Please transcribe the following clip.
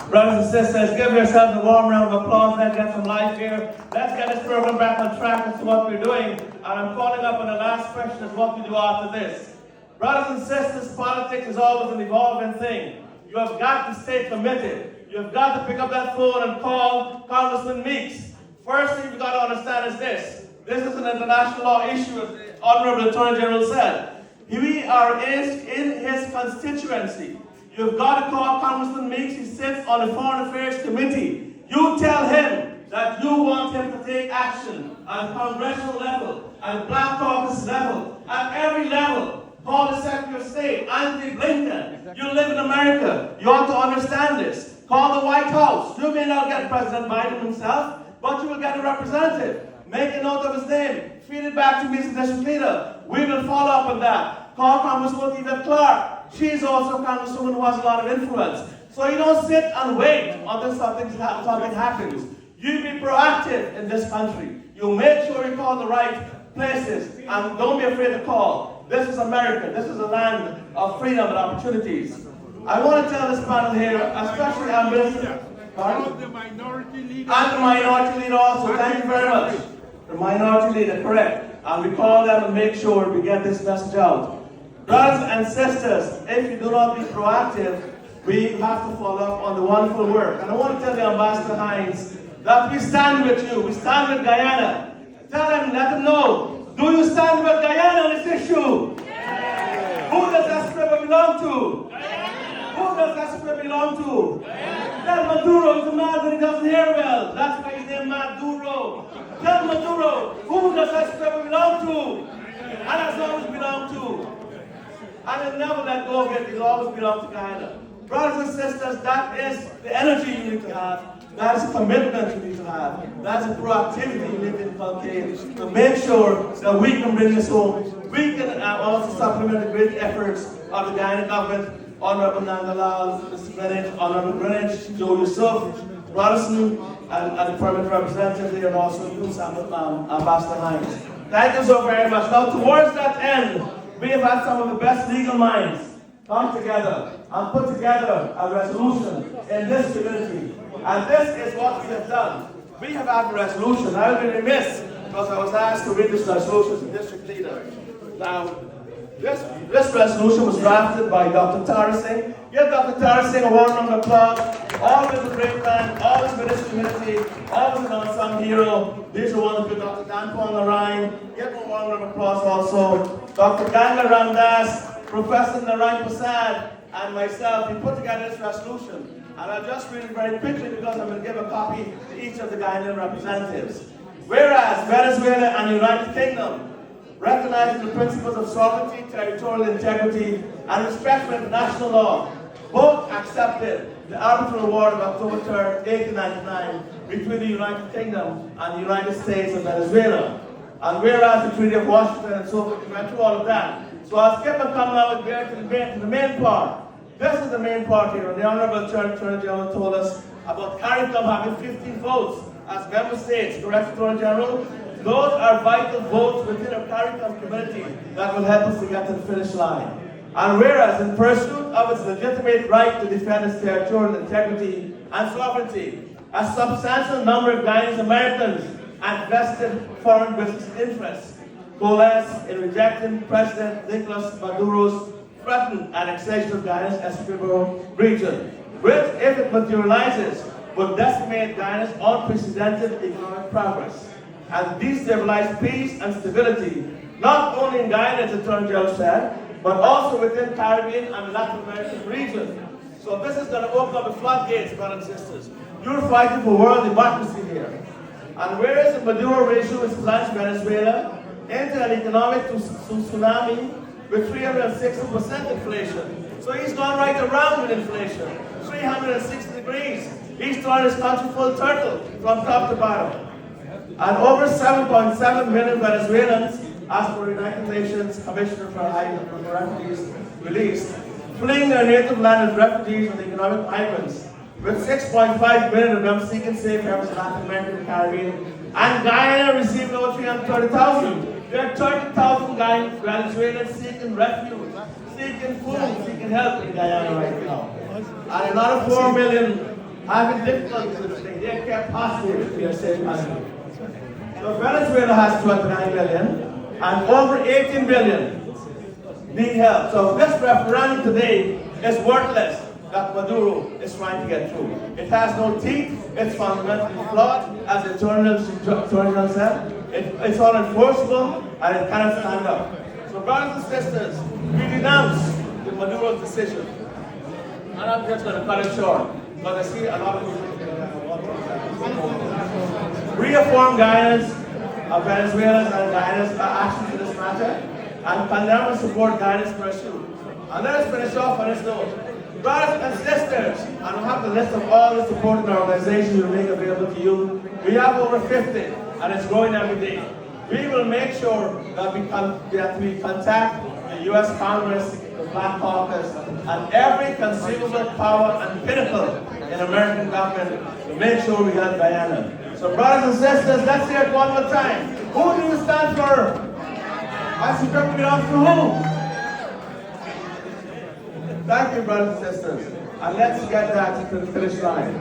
Brothers and sisters, give yourselves a warm round of applause. Let's get some life here. Let's get this program back on track as to what we're doing. And I'm calling up on the last question is what we do after this. Brothers and sisters, politics is always an evolving thing. You have got to stay committed. You have got to pick up that phone and call Congressman Meeks. First thing you've got to understand is this. This is an international law issue, as the Honorable Attorney General said. We are in his constituency. You've got to call Congressman Meeks. He sits on the Foreign Affairs Committee. You tell him that you want him to take action at the congressional level, at the Black Caucus level, at every level. Call the Secretary of State, Anthony Blinken. You live in America. You ought to understand this. Call the White House. You may not get President Biden himself, but you will get a representative. Make a note of his name. Feed it back to me as district leader. We will follow up on that. Call Congresswoman Yvette Clark. She's also a congresswoman who has a lot of influence. So you don't sit and wait until something happens. You be proactive in this country. You make sure you call the right places and don't be afraid to call. This is America. This is a land of freedom and opportunities. I want to tell this panel here, especially our minister. And the minority leader. And the minority leader also. Thank you very much. The minority leader, correct. And we call them and make sure we get this message out. Brothers and sisters, if you do not be proactive, we have to follow up on the wonderful work. And I want to tell the Ambassador Hines that we stand with you. We stand with Guyana. Tell them, let them know. Do you stand with Guyana on this issue? Yeah. Who does that script belong to? Guyana. Who does that script belong to? Guyana. Tell Maduro he's a man that he doesn't hear well. That's why he's named Maduro. Tell Maduro, who does that script belong to? And has always belonged to. And it'll never let go of it. It'll always belong to Guyana. Brothers and sisters, that is the energy you need to have. That is a commitment you need to have. That is a proactivity you need to inculcate to make sure that we can bring this home. We can also supplement the great efforts of the Guyana government, Honorable Nangalal, Mr. Greenwich, Honorable Greenwich, Joe Yusuf, Robertson, and the permanent representative there, and also you, Ambassador Hines. Thank you so very much. Now, towards that end, we have had some of the best legal minds come together and put together a resolution in this community. And this is what we have done. We have had a resolution. I will be remiss because I was asked to read this resolution as a district leader. Now, this resolution was drafted by Dr. Tara Singh. Give Dr. Tara Singh a warm round of applause. Always a great man, always with this community, always an unsung hero. These are wonderful. Dr. Danpon Narayan. Give him a warm round of applause also. Dr. Ganga Ramdas, Professor Narayan Prasad, and myself, we put together this resolution. And I'll just read it very quickly because I'm going to give a copy to each of the Ghanaian representatives. Whereas Venezuela and the United Kingdom, recognizing the principles of sovereignty, territorial integrity, and respect for international law, both accepted the arbitral award of October 3rd, 1899 between the United Kingdom and the United States of Venezuela. And whereas the Treaty of Washington and so forth, we went through all of that. So I'll skip and come now to the main part. This is the main part here. And the Honorable Attorney General told us about CARICOM having 15 votes as member states. Correct, Attorney General? Those are vital votes within a CARICOM community that will help us to get to the finish line. And whereas in pursuit of its legitimate right to defend its territorial integrity and sovereignty, a substantial number of Guyanese Americans and vested foreign business interests coalesced in rejecting President Nicolas Maduro's threatened annexation of Guyana's Essequibo region, which, if it materializes, would decimate Guyana's unprecedented economic progress and destabilize peace and stability, not only in Guyana, as the Attorney General said, but also within Caribbean and Latin American region. So this is going to open up the floodgates, brothers and sisters. You're fighting for world democracy here. And whereas the Maduro regime has plunged Venezuela into an economic tsunami with 360% inflation. So he's gone right around with inflation, 360 degrees. He's throwing his country full turtle from top to bottom. And over 7.7 million Venezuelans, as per the United Nations Commissioner for Refugees released, fleeing their native land as refugees and economic migrants, with 6.5 million of them seeking safe havens in Latin America and the Caribbean. And Guyana received over 330,000. There are 30,000 Venezuelans seeking refuge, seeking food, seeking help in Guyana right now. And another 4 million having difficulties with things. They kept hostage to your safe country. So Venezuela has 29 million and over 18 billion need help. So this referendum today is worthless that Maduro is trying to get through. It has no teeth, it's fundamentally flawed, as the Attorney said. It's unenforceable and it cannot stand up. So brothers and sisters, we denounce the Maduro's decision. And I'm just going to cut it short, because I see a lot of people. Reaffirm guidance of Venezuela's and Guyana's actions in this matter, and condemn and support guidance pursuit. And let us finish off on this note. Brothers and sisters, and I have the list of all the supporting organizations we make available to you. We have over 50, and it's growing every day. We will make sure that we contact the U.S. Congress, the Black Caucus, and every conceivable power and pinnacle in American government to make sure we help Guyana. So brothers and sisters, let's hear it one more time. Who do you stand for? As you belongs to who? Thank you, brothers and sisters. And let's get that to the finish line.